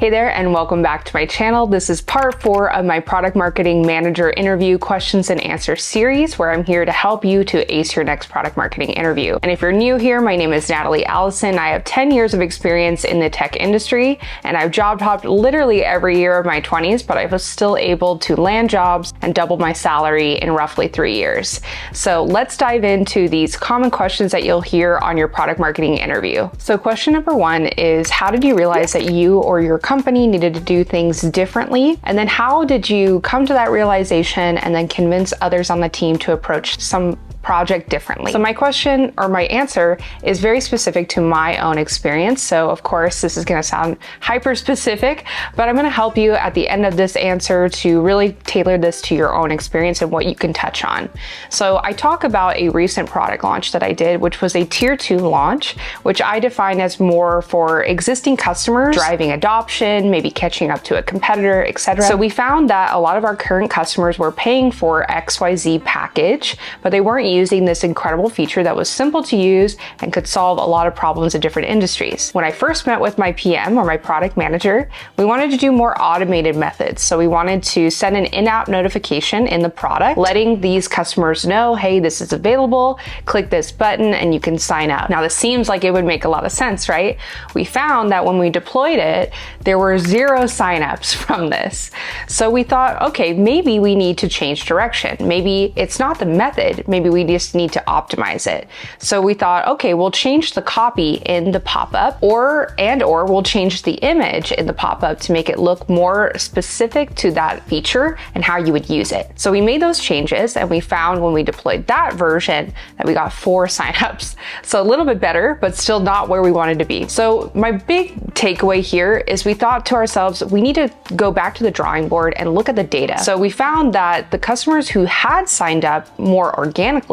Hey there, and welcome back to my channel. This is part 4 of my product marketing manager interview questions and answers series, where I'm here to help you to ace your next product marketing interview. And if you're new here, my name is Natalie Allison. I have 10 years of experience in the tech industry, and I've job hopped literally every year of my 20s, but I was still able to land jobs and double my salary in roughly 3 years. So let's dive into these common questions that you'll hear on your product marketing interview. So question number 1 is, how did you realize that you or your company needed to do things differently? And then how did you come to that realization and then convince others on the team to approach some project differently? So my question, or my answer, is very specific to my own experience. So of course, this is going to sound hyper specific, but I'm going to help you at the end of this answer to really tailor this to your own experience and what you can touch on. So I talk about a recent product launch that I did, which was a tier 2 launch, which I define as more for existing customers, driving adoption, maybe catching up to a competitor, etc. So we found that a lot of our current customers were paying for XYZ package, but they weren't using this incredible feature that was simple to use and could solve a lot of problems in different industries. When I first met with my PM, or my product manager, we wanted to do more automated methods. So we wanted to send an in-app notification in the product, letting these customers know, hey, this is available, click this button and you can sign up. Now this seems like it would make a lot of sense, right? We found that when we deployed it, there were 0 signups from this. So we thought, okay, maybe we need to change direction. Maybe it's not the method, maybe we just need to optimize it. So we thought, okay, we'll change the copy in the pop-up, or we'll change the image in the pop-up to make it look more specific to that feature and how you would use it. So we made those changes, and we found when we deployed that version that we got 4 signups. So a little bit better, but still not where we wanted to be. So my big takeaway here is we thought to ourselves, we need to go back to the drawing board and look at the data. So we found that the customers who had signed up more organically,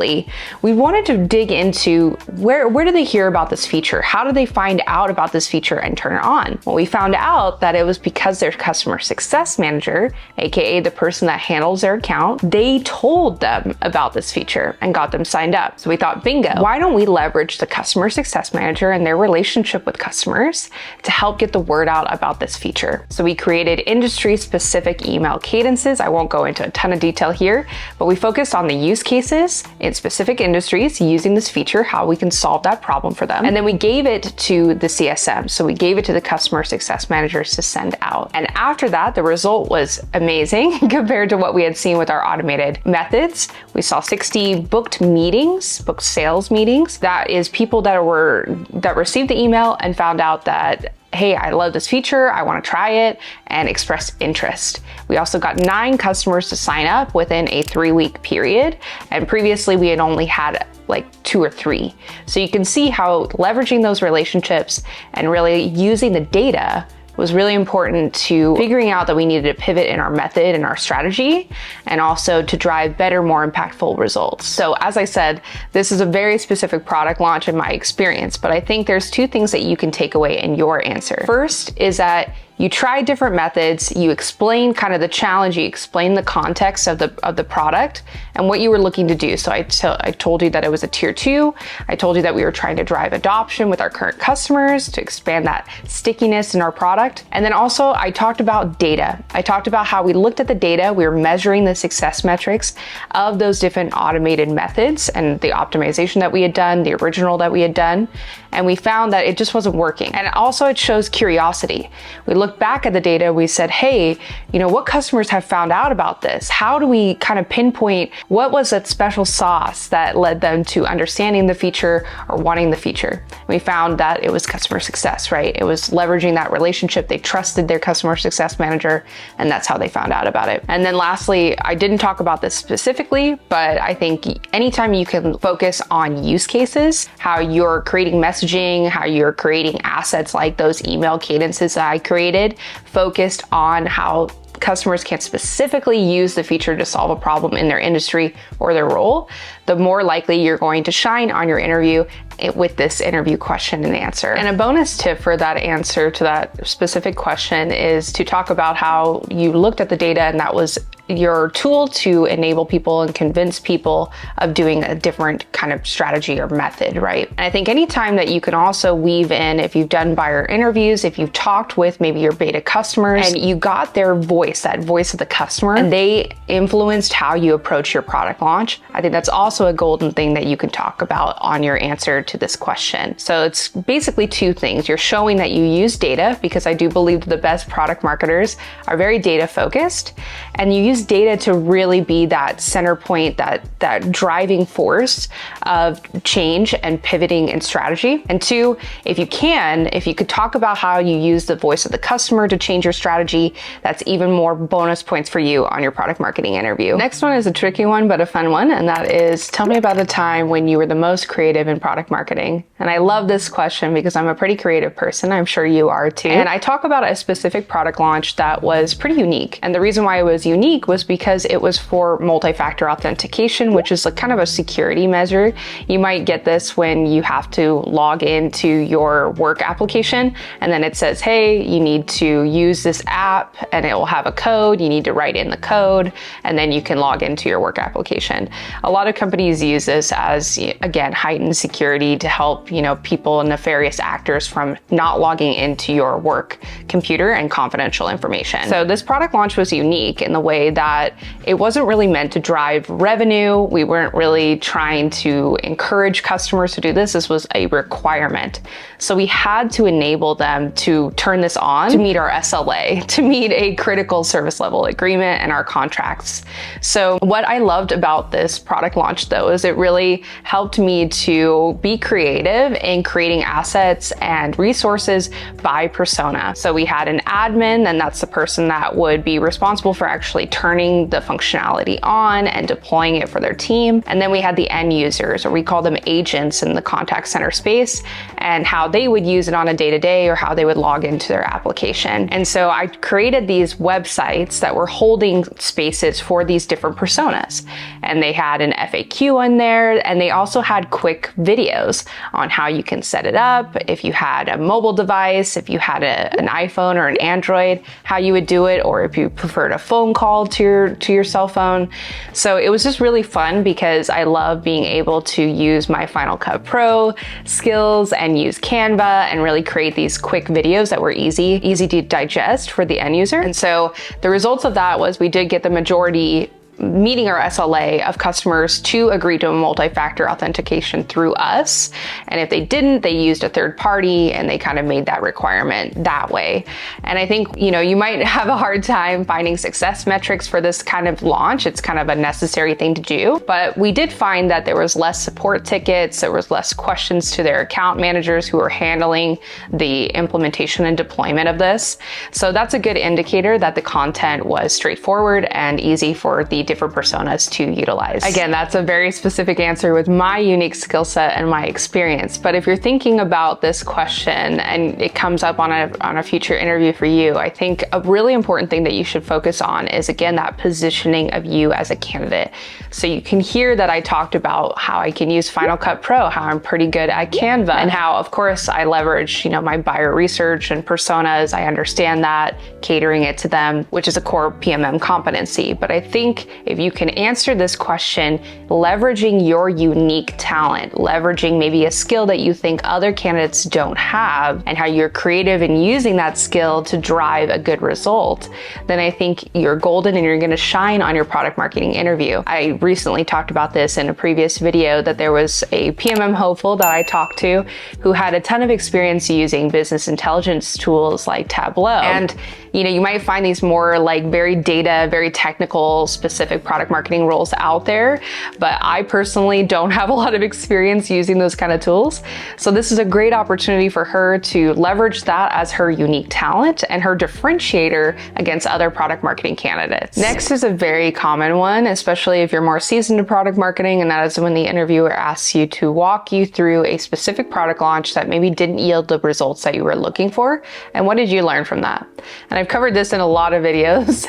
we wanted to dig into where do they hear about this feature? How do they find out about this feature and turn it on? Well, we found out that it was because their customer success manager, aka the person that handles their account, they told them about this feature and got them signed up. So we thought, bingo, why don't we leverage the customer success manager and their relationship with customers to help get the word out about this feature? So we created industry-specific email cadences. I won't go into a ton of detail here, but we focused on the use cases in specific industries using this feature, how we can solve that problem for them. And then we gave it to the CSM. So we gave it to the customer success managers to send out. And after that, the result was amazing compared to what we had seen with our automated methods. We saw 60 booked sales meetings. That is people that received the email and found out that, hey, I love this feature, I want to try it, and express interest. We also got 9 customers to sign up within a 3-week period, and previously we had only had like 2 or 3. So you can see how leveraging those relationships and really using the data was really important to figuring out that we needed to pivot in our method and our strategy, and also to drive better, more impactful results. So as I said, this is a very specific product launch in my experience, but I think there's 2 things that you can take away in your answer. First is that you try different methods, you explain kind of the challenge, you explain the context of the product and what you were looking to do. So I told you that it was a tier 2. I told you that we were trying to drive adoption with our current customers to expand that stickiness in our product. And then also I talked about data. I talked about how we looked at the data, we were measuring the success metrics of those different automated methods and the optimization that we had done, the original that we had done, and we found that it just wasn't working. And also it shows curiosity. We looked back at the data, we said, hey, what customers have found out about this? How do we kind of pinpoint what was that special sauce that led them to understanding the feature or wanting the feature? And we found that it was customer success, right? It was leveraging that relationship. They trusted their customer success manager, and that's how they found out about it. And then lastly, I didn't talk about this specifically, but I think anytime you can focus on use cases, how you're creating messaging, how you're creating assets like those email cadences that I created, focused on how customers can specifically use the feature to solve a problem in their industry or their role, the more likely you're going to shine on your interview with this interview question and answer. And a bonus tip for that answer to that specific question is to talk about how you looked at the data and that was your tool to enable people and convince people of doing a different kind of strategy or method, right? And I think anytime that you can also weave in, if you've done buyer interviews, if you've talked with maybe your beta customers and you got their voice, that voice of the customer, and they influenced how you approach your product launch, I think that's also a golden thing that you can talk about on your answer to this question. So it's basically two things. You're showing that you use data, because I do believe that the best product marketers are very data focused, and you use data to really be that center point, that driving force of change and pivoting in strategy. And two, if you could talk about how you use the voice of the customer to change your strategy, that's even more bonus points for you on your product marketing interview. Next one is a tricky one, but a fun one. And that is, tell me about a time when you were the most creative in product marketing. And I love this question because I'm a pretty creative person. I'm sure you are too. And I talk about a specific product launch that was pretty unique. And the reason why it was unique was because it was for multi-factor authentication, which is like kind of a security measure. You might get this when you have to log into your work application, and then it says, hey, you need to use this app and it will have a code. You need to write in the code, and then you can log into your work application. A lot of companies use this as, again, heightened security to help, people and nefarious actors from not logging into your work computer and confidential information. So this product launch was unique in the way that it wasn't really meant to drive revenue. We weren't really trying to encourage customers to do this. This was a requirement. So we had to enable them to turn this on to meet our SLA, to meet a critical service level agreement and our contracts. So what I loved about this product launch though, is it really helped me to be creative in creating assets and resources by persona. So we had an admin, and that's the person that would be responsible for actually turning the functionality on and deploying it for their team. And then we had the end users, or we call them agents in the contact center space, and how they would use it on a day-to-day or how they would log into their application. And so I created these websites that were holding spaces for these different personas. And they had an FAQ in there, and they also had quick videos on how you can set it up. If you had a mobile device, if you had an iPhone or an Android, how you would do it, or if you preferred a phone call to your cell phone. So it was just really fun because I love being able to use my Final Cut Pro skills and use Canva and really create these quick videos that were easy to digest for the end user. And so the results of that was we did get the majority meeting our SLA of customers to agree to a multi-factor authentication through us. And if they didn't, they used a third party, and they kind of made that requirement that way. And I think, you might have a hard time finding success metrics for this kind of launch. It's kind of a necessary thing to do, but we did find that there was less support tickets, there was less questions to their account managers who were handling the implementation and deployment of this. So that's a good indicator that the content was straightforward and easy for the different personas to utilize. Again, that's a very specific answer with my unique skill set and my experience. But if you're thinking about this question and it comes up on a future interview for you, I think a really important thing that you should focus on is, again, that positioning of you as a candidate. So you can hear that I talked about how I can use Final Cut Pro, how I'm pretty good at Canva, and how, of course, I leverage, my buyer research and personas. I understand that, catering it to them, which is a core PMM competency. But I think if you can answer this question, leveraging your unique talent, leveraging maybe a skill that you think other candidates don't have, and how you're creative in using that skill to drive a good result, then I think you're golden and you're going to shine on your product marketing interview. I recently talked about this in a previous video, that there was a PMM hopeful that I talked to who had a ton of experience using business intelligence tools like Tableau. And you might find these more like very data, very technical, specific product marketing roles out there, but I personally don't have a lot of experience using those kind of tools. So this is a great opportunity for her to leverage that as her unique talent and her differentiator against other product marketing candidates. Next is a very common one, especially if you're more seasoned in product marketing, and that is when the interviewer asks you to walk you through a specific product launch that maybe didn't yield the results that you were looking for, and what did you learn from that? And And I've covered this in a lot of videos,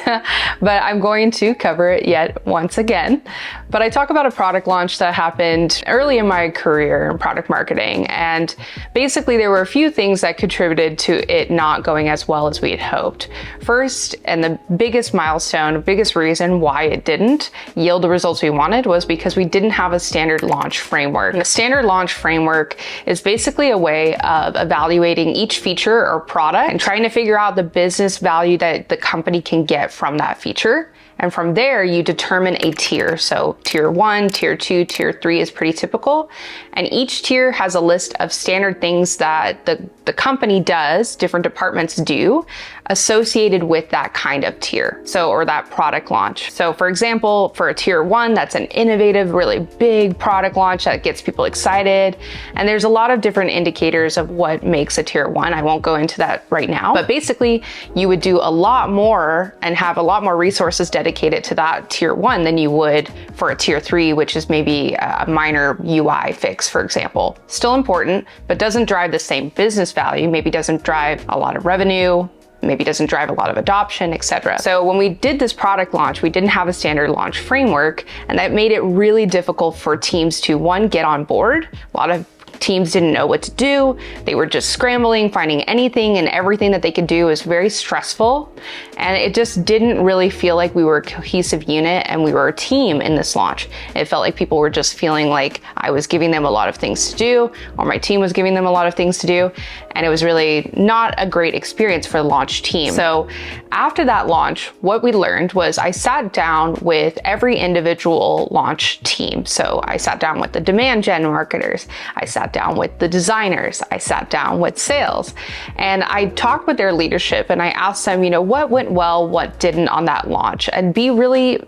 but I'm going to cover it yet once again. But I talk about a product launch that happened early in my career in product marketing. And basically there were a few things that contributed to it not going as well as we had hoped. First, and the biggest milestone, biggest reason why it didn't yield the results we wanted was because we didn't have a standard launch framework. And the standard launch framework is basically a way of evaluating each feature or product and trying to figure out the business value that the company can get from that feature. And from there, you determine a tier. So tier 1, tier 2, tier 3 is pretty typical. And each tier has a list of standard things that the company does, different departments do, associated with that kind of tier. So, or that product launch. So for example, for a tier 1, that's an innovative, really big product launch that gets people excited. And there's a lot of different indicators of what makes a tier 1. I won't go into that right now, but basically you would do a lot more and have a lot more resources dedicated to that tier 1 than you would for a tier 3, which is maybe a minor UI fix, for example. Still important, but doesn't drive the same business value, maybe doesn't drive a lot of revenue, maybe doesn't drive a lot of adoption, etc. So when we did this product launch, we didn't have a standard launch framework, and that made it really difficult for teams to, one, get on board. A lot of teams didn't know what to do. They were just scrambling, finding anything and everything that they could do. It was very stressful. And it just didn't really feel like we were a cohesive unit and we were a team in this launch. It felt like people were just feeling like I was giving them a lot of things to do, or my team was giving them a lot of things to do. And it was really not a great experience for the launch team. So after that launch, what we learned was I sat down with every individual launch team. So I sat down with the demand gen marketers. I sat down with the designers. I sat down with sales, and I talked with their leadership and I asked them, what went well, what didn't on that launch, and be really,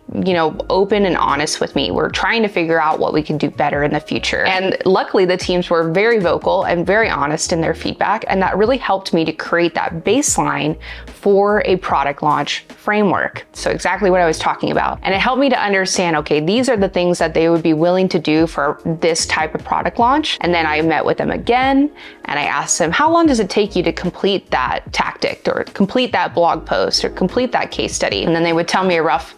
open and honest with me. We're trying to figure out what we can do better in the future. And luckily the teams were very vocal and very honest in their feedback. And that really helped me to create that baseline for a product launch framework. So exactly what I was talking about. And it helped me to understand, okay, these are the things that they would be willing to do for this type of product launch. And then I met with them again and I asked them, how long does it take you to complete that tactic or complete that blog post or complete that case study? And then they would tell me a rough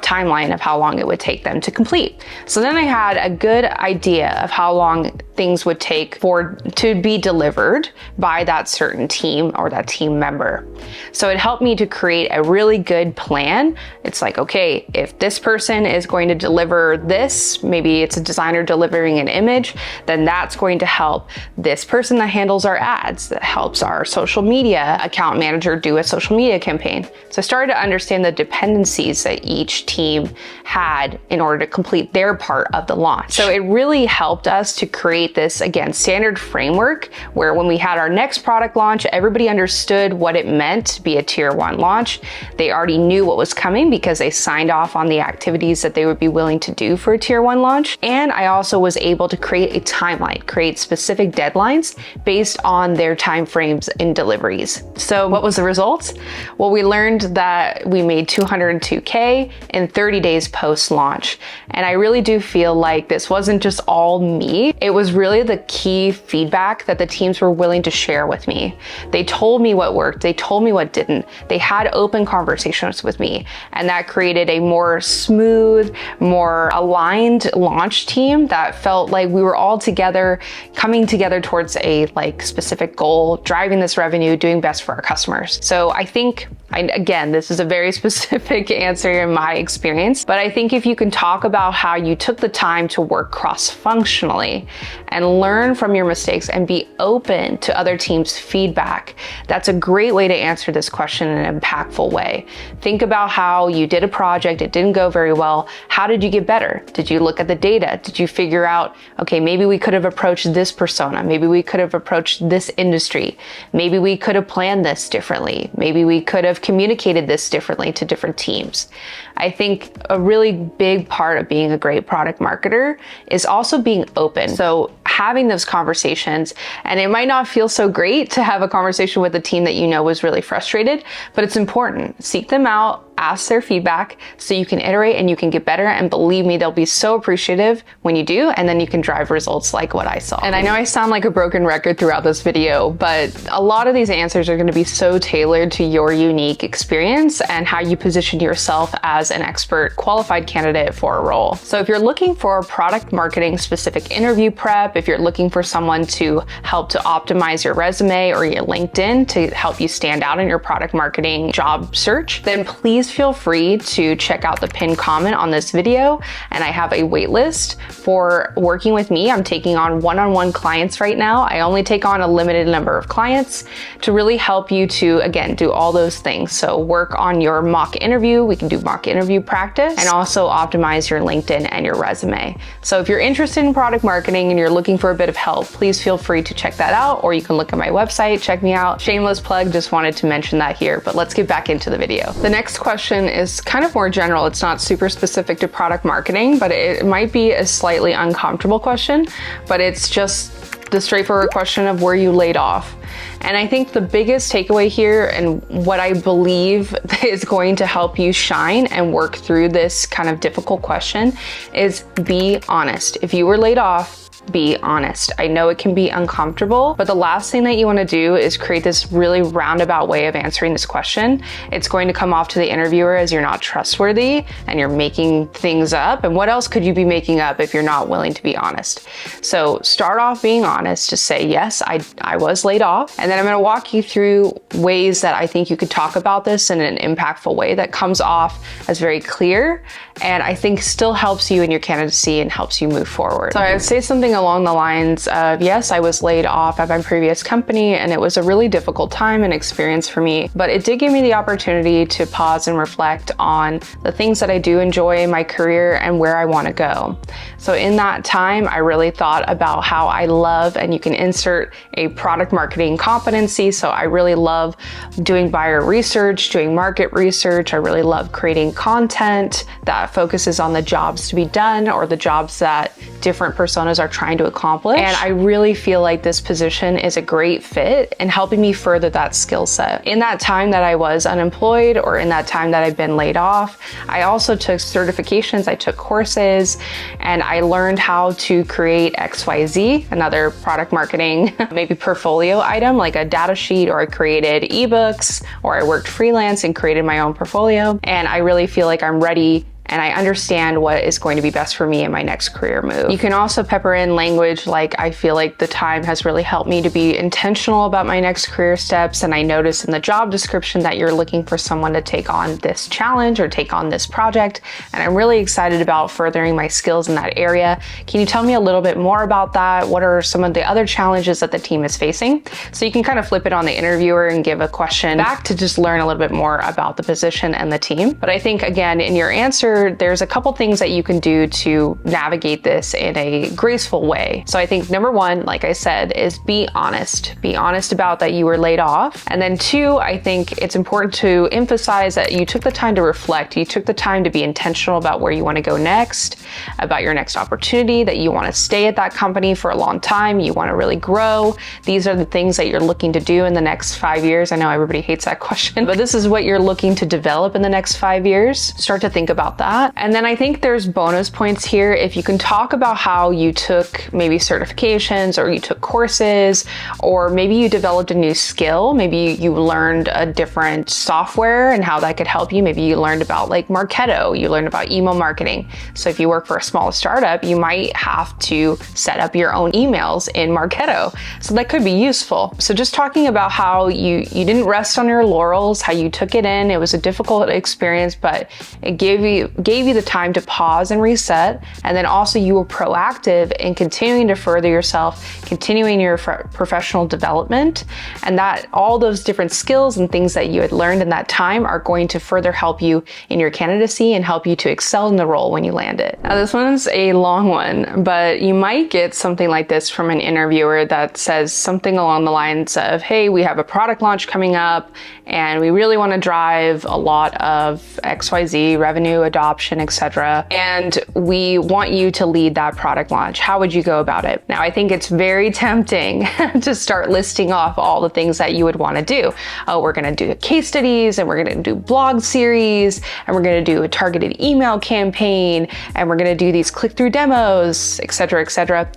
timeline of how long it would take them to complete. So then I had a good idea of how long things would take to be delivered by that certain team or that team member. So it helped me to create a really good plan. It's like, okay, if this person is going to deliver this, maybe it's a designer delivering an image, then that's going to help this person that handles our ads, that helps our social media account manager do a social media campaign. So I started to understand the dependencies that each team had in order to complete their part of the launch. So it really helped us to create this, again, standard framework where when we had our next product launch, everybody understood what it meant to be a tier 1 launch. They already knew what was coming because they signed off on the activities that they would be willing to do for a tier 1 launch. And I also was able to create a timeline, create specific deadlines based on their timeframes in deliveries. So what was the results? Well, we learned that we made $202K in 30 days post-launch. And I really do feel like this wasn't just all me. It was really the key feedback that the teams were willing to share with me. They told me what worked. They told me what didn't. They had open conversations with me. And that created a more smooth, more aligned launch team that felt like we were all together, coming together towards a specific goal, driving this revenue, doing best for our customers. So I think, again, this is a very specific answer in my experience, but I think if you can talk about how you took the time to work cross-functionally and learn from your mistakes and be open to other teams' feedback, that's a great way to answer this question in an impactful way. Think about how you did a project, it didn't go very well. How did you get better? Did you look at the data? Did you figure out, okay, maybe we could have approached this persona. Maybe we could have approached this industry. Maybe we could have planned this differently. Maybe we could have communicated this differently to different teams. I think a really big part of being a great product marketer is also being open. So having those conversations, and it might not feel so great to have a conversation with a team that you know was really frustrated, but it's important. Seek them out, ask their feedback so you can iterate and you can get better. And believe me, they'll be so appreciative when you do, and then you can drive results like what I saw. And I know I sound like a broken record throughout this video, but a lot of these answers are going to be so tailored to your unique experience and how you position yourself as an expert qualified candidate for a role. So if you're looking for product marketing specific interview prep, if you're looking for someone to help to optimize your resume or your LinkedIn to help you stand out in your product marketing job search, then please feel free to check out the pinned comment on this video. And I have a wait list for working with me. I'm taking on one-on-one clients right now. I only take on a limited number of clients to really help you to, again, do all those things. So work on your mock interview. We can do mock interview practice and also optimize your LinkedIn and your resume. So if you're interested in product marketing and you're looking for a bit of help, please feel free to check that out, or you can look at my website, check me out. Shameless plug, just wanted to mention that here, but let's get back into the video. The next question is kind of more general. It's not super specific to product marketing, but it might be a slightly uncomfortable question, but it's just the straightforward question of were you laid off? And I think the biggest takeaway here, and what I believe is going to help you shine and work through this kind of difficult question, is be honest. If you were laid off, be honest. I know it can be uncomfortable, but the last thing that you want to do is create this really roundabout way of answering this question. It's going to come off to the interviewer as you're not trustworthy and you're making things up. And what else could you be making up if you're not willing to be honest? So start off being honest. Just say, yes, I was laid off. And then I'm going to walk you through ways that I think you could talk about this in an impactful way that comes off as very clear and I think still helps you in your candidacy and helps you move forward. So I would say something along the lines of, yes, I was laid off at my previous company and it was a really difficult time and experience for me, but it did give me the opportunity to pause and reflect on the things that I do enjoy in my career and where I want to go. So in that time, I really thought about how I love, and you can insert a product marketing competency. So I really love doing buyer research, doing market research. I really love creating content that focuses on the jobs to be done or the jobs that different personas are trying to accomplish. And I really feel like this position is a great fit in helping me further that skill set. In that time that I was unemployed, or in that time that I've been laid off, I also took certifications, I took courses, and I learned how to create XYZ, another product marketing, maybe portfolio item like a data sheet, or I created ebooks, or I worked freelance and created my own portfolio. And I really feel like I'm ready and I understand what is going to be best for me in my next career move. You can also pepper in language like, I feel like the time has really helped me to be intentional about my next career steps, and I noticed in the job description that you're looking for someone to take on this challenge or take on this project, and I'm really excited about furthering my skills in that area. Can you tell me a little bit more about that? What are some of the other challenges that the team is facing? So you can kind of flip it on the interviewer and give a question back to just learn a little bit more about the position and the team. But I think, again, in your answer, there's a couple things that you can do to navigate this in a graceful way. So I think number one, like I said, is be honest. Be honest about that you were laid off. And then two, I think it's important to emphasize that you took the time to reflect. You took the time to be intentional about where you want to go next, about your next opportunity, that you want to stay at that company for a long time. You want to really grow. These are the things that you're looking to do in the next 5 years. I know everybody hates that question, but this is what you're looking to develop in the next 5 years. Start to think about that. And then I think there's bonus points here. If you can talk about how you took maybe certifications, or you took courses, or maybe you developed a new skill, maybe you learned a different software and how that could help you. Maybe you learned about like Marketo, you learned about email marketing. So if you work for a small startup, you might have to set up your own emails in Marketo. So that could be useful. So just talking about how you didn't rest on your laurels, how you took it in. It was a difficult experience, but it gave you the time to pause and reset. And then also you were proactive in continuing to further yourself, continuing your professional development, and that all those different skills and things that you had learned in that time are going to further help you in your candidacy and help you to excel in the role when you land it. Now this one's a long one, but you might get something like this from an interviewer that says something along the lines of, hey, we have a product launch coming up and we really want to drive a lot of XYZ revenue adoption adoption, etc. And we want you to lead that product launch. How would you go about it? Now, I think it's very tempting to start listing off all the things that you would want to do. Oh, we're going to do case studies, and we're going to do blog series, and we're going to do a targeted email campaign, and we're going to do these click-through demos, etc., etc.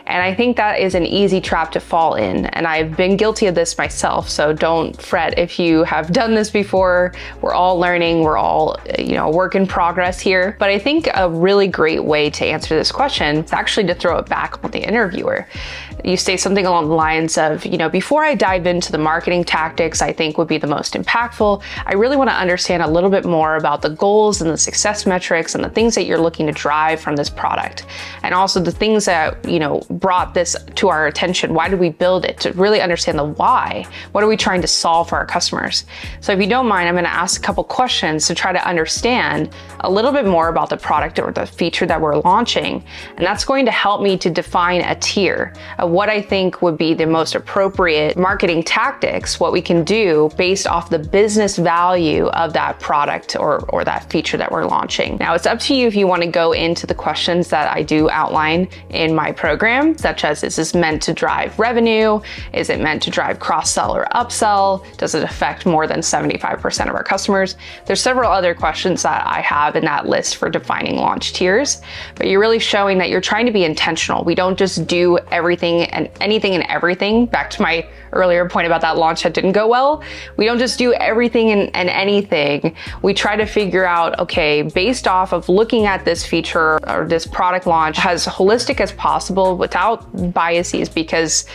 And I think that is an easy trap to fall in. And I've been guilty of this myself. So don't fret if you have done this before. We're all learning. We're all, work in progress here. But I think a really great way to answer this question is actually to throw it back on the interviewer. You say something along the lines of, before I dive into the marketing tactics I think would be the most impactful, I really want to understand a little bit more about the goals and the success metrics and the things that you're looking to drive from this product. And also the things that, brought this to our attention. Why did we build it? To really understand the why. What are we trying to solve for our customers? So if you don't mind, I'm going to ask a couple questions to try to understand a little bit more about the product or the feature that we're launching. And that's going to help me to define a tier of what I think would be the most appropriate marketing tactics, what we can do based off the business value of that product or that feature that we're launching. Now, it's up to you if you want to go into the questions that I do outline in my program, such as, is this meant to drive revenue? Is it meant to drive cross-sell or upsell? Does it affect more than 75% of our customers? There's several other questions that I have in that list for defining launch tiers, but you're really showing that you're trying to be intentional. We don't just do everything and anything and everything. Back to my earlier point about that launch that didn't go well. We don't just do everything and anything. We try to figure out, okay, based off of looking at this feature or this product launch as holistic as possible without biases, because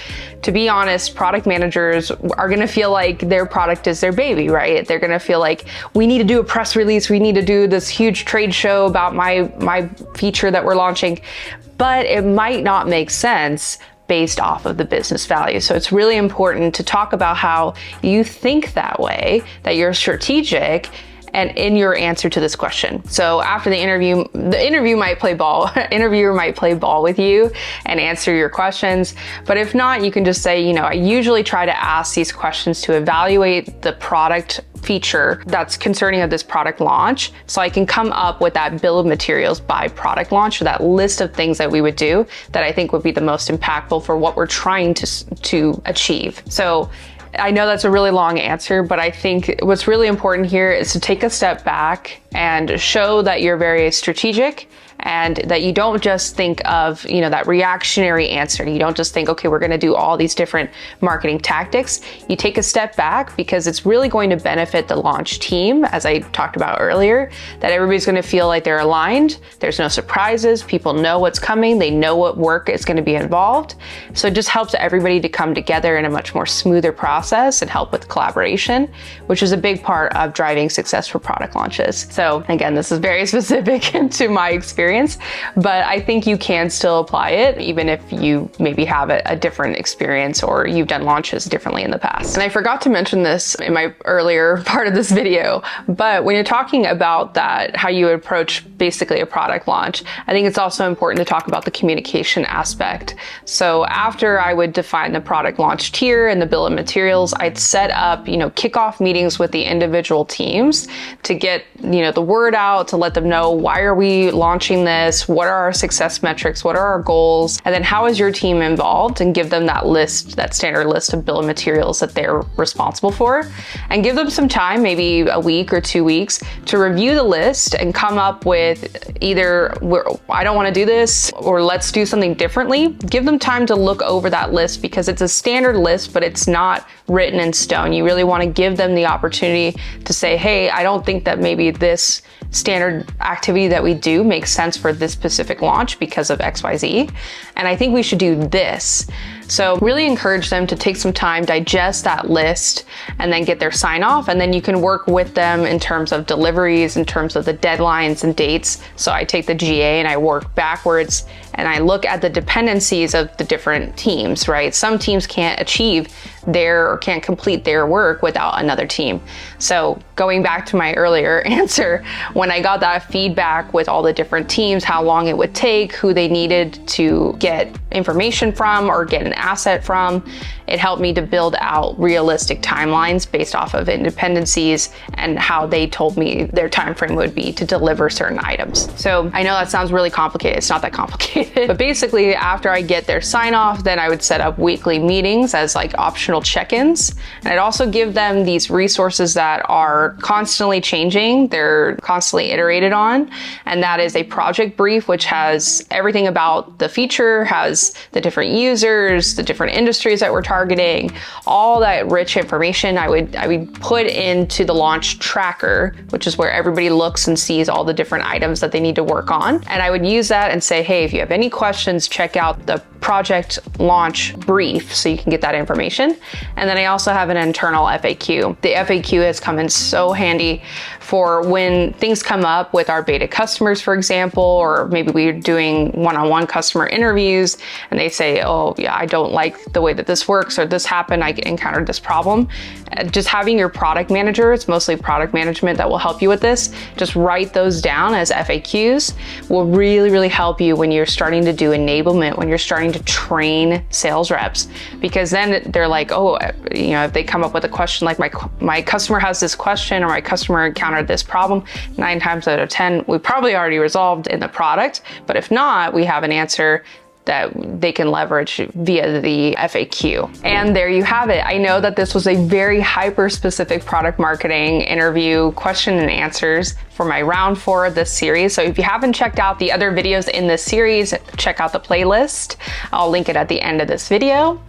to be honest, product managers are going to feel like their product is their baby, right? They're going to feel like, we need to do a press release. We need to do this huge trade show about my feature that we're launching, but it might not make sense based off of the business value. So it's really important to talk about how you think that way, that you're strategic and in your answer to this question. So after the interviewer might play ball with you and answer your questions. But if not, you can just say, I usually try to ask these questions to evaluate the product feature that's concerning of this product launch, so I can come up with that bill of materials by product launch, or that list of things that we would do that I think would be the most impactful for what we're trying to achieve. So I know that's a really long answer, but I think what's really important here is to take a step back and show that you're very strategic and that you don't just think of, that reactionary answer. You don't just think, okay, we're going to do all these different marketing tactics. You take a step back because it's really going to benefit the launch team, as I talked about earlier, that everybody's going to feel like they're aligned. There's no surprises. People know what's coming. They know what work is going to be involved. So it just helps everybody to come together in a much more smoother process and help with collaboration, which is a big part of driving success for product launches. So again, this is very specific to my experience, but I think you can still apply it even if you maybe have a different experience or you've done launches differently in the past. And I forgot to mention this in my earlier part of this video, but when you're talking about that, how you approach basically a product launch, I think it's also important to talk about the communication aspect. So after I would define the product launch tier and the bill of materials, I'd set up, kickoff meetings with the individual teams to get, the word out, to let them know, why are we launching this? What are our success metrics? What are our goals? And then how is your team involved? And give them that list, that standard list of bill of materials that they're responsible for. And give them some time, maybe a week or 2 weeks, to review the list and come up with either, I don't want to do this, or let's do something differently. Give them time to look over that list because it's a standard list, but it's not written in stone. You really want to give them the opportunity to say, hey, I don't think that maybe this standard activity that we do makes sense for this specific launch because of XYZ. And I think we should do this. So really encourage them to take some time, digest that list, and then get their sign off. And then you can work with them in terms of deliveries, in terms of the deadlines and dates. So I take the GA and I work backwards and I look at the dependencies of the different teams, right? Some teams can't achieve can't complete their work without another team. So going back to my earlier answer, when I got that feedback with all the different teams, how long it would take, who they needed to get information from or get an asset from, it helped me to build out realistic timelines based off of independencies and how they told me their time frame would be to deliver certain items. So I know that sounds really complicated. It's not that complicated. But basically, after I get their sign off, then I would set up weekly meetings as like optional check-ins. And I'd also give them these resources that are constantly changing. They're constantly iterated on. And that is a project brief, which has everything about the feature, has the different users, the different industries that we're targeting, all that rich information I would put into the launch tracker, which is where everybody looks and sees all the different items that they need to work on. And I would use that and say, hey, if you have any questions, check out the project launch brief so you can get that information. And then I also have an internal FAQ. The FAQ has come in so handy for when things come up with our beta customers, for example, or maybe we're doing one-on-one customer interviews and they say, oh yeah, I don't like the way that this works, or this happened, I encountered this problem. Just having your product manager, it's mostly product management that will help you with this, just write those down as FAQs will really, really help you when you're starting to do enablement, when you're starting to train sales reps, because then they're like, oh, you know, if they come up with a question like my customer has this question, or my customer encountered this problem, 9 times out of 10, we probably already resolved in the product. But if not, we have an answer that they can leverage via the FAQ. And there you have it. I know that this was a very hyper-specific product marketing interview question and answers for my round 4 of this series. So if you haven't checked out the other videos in this series, check out the playlist. I'll link it at the end of this video.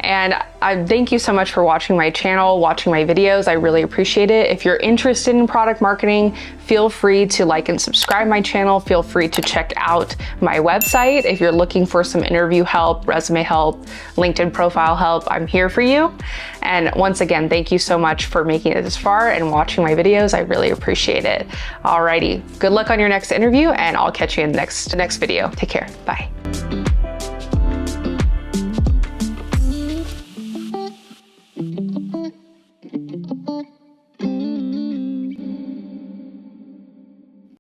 And I thank you so much for watching my channel, watching my videos. I really appreciate it. If you're interested in product marketing, feel free to like and subscribe my channel. Feel free to check out my website. If you're looking for some interview help, resume help, LinkedIn profile help, I'm here for you. And once again, thank you so much for making it this far and watching my videos. I really appreciate it. Alrighty, good luck on your next interview, and I'll catch you in the next video. Take care, bye.